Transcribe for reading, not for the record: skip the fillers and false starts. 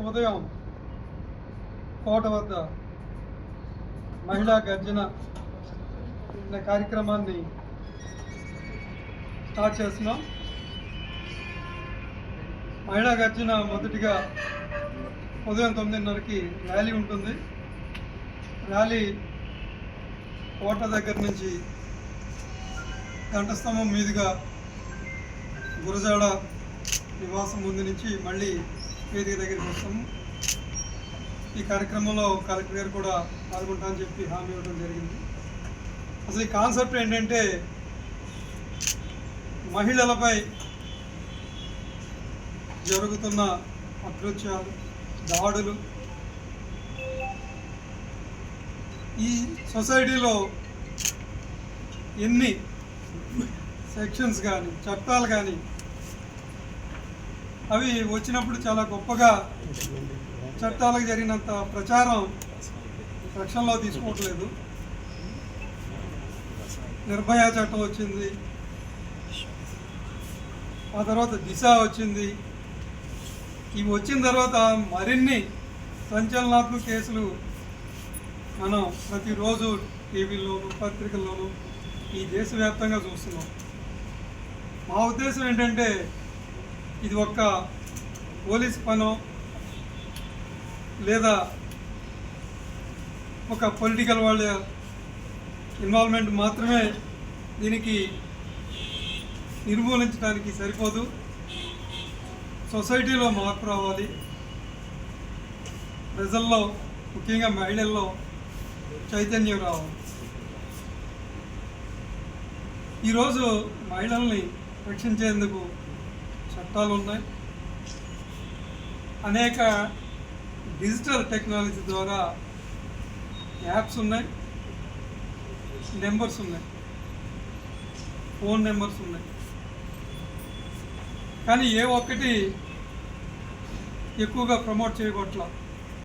ఉదయం కోట వద్ద మహిళా గర్జన అనే కార్యక్రమాన్ని స్టార్ట్ చేస్తున్నాం. మహిళా గర్జన మొదటిగా ఉదయం 9:30కి ర్యాలీ ఉంటుంది. ర్యాలీ కోట దగ్గర నుంచి గంటస్తంభం మీదుగా గురజాడ నివాసం ముందు నుంచి మళ్ళీ వేదిక దగ్గరికి వస్తాము. ఈ కార్యక్రమంలో కలెక్టర్ గారు కూడా పాల్గొంటామని చెప్పి హామీ ఇవ్వడం జరిగింది. అసలు ఈ కాన్సెప్ట్ ఏంటంటే మహిళలపై జరుగుతున్న అకృత్యాలు, దాడులు, ఈ సొసైటీలో ఎన్ని సెక్షన్స్ కానీ చట్టాలు కానీ అవి వచ్చినప్పుడు చాలా గొప్పగా చట్టాలకు జరిగినంత ప్రచారం రక్షణలో తీసుకోవట్లేదు. నిర్భయ చట్టం వచ్చింది, ఆ తర్వాత దిశ వచ్చింది. ఇవి వచ్చిన తర్వాత మరిన్ని సంచలనాత్మక కేసులు మనం ప్రతిరోజు టీవీల్లోనూ పత్రికల్లోనూ ఈ దేశవ్యాప్తంగా చూస్తున్నాం. మా ఉద్దేశం ఏంటంటే ఇది ఒక్క పోలీస్ పనో లేదా ఒక పొలిటికల్ వాళ్ళ ఇన్వాల్వ్మెంట్ మాత్రమే దీనికి నిర్మూలించడానికి సరిపోదు. సొసైటీలో మార్పు రావాలి, ప్రజల్లో ముఖ్యంగా మహిళల్లో చైతన్యం రావాలి. ఈరోజు మహిళల్ని రక్షించేందుకు చట్టాలు ఉన్నాయి, అనేక డిజిటల్ టెక్నాలజీ ద్వారా యాప్స్ ఉన్నాయి, నెంబర్స్ ఉన్నాయి, ఫోన్ నెంబర్స్ ఉన్నాయి. కానీ ఏ ఒక్కటి ఎక్కువగా ప్రమోట్ చేయకూడదు.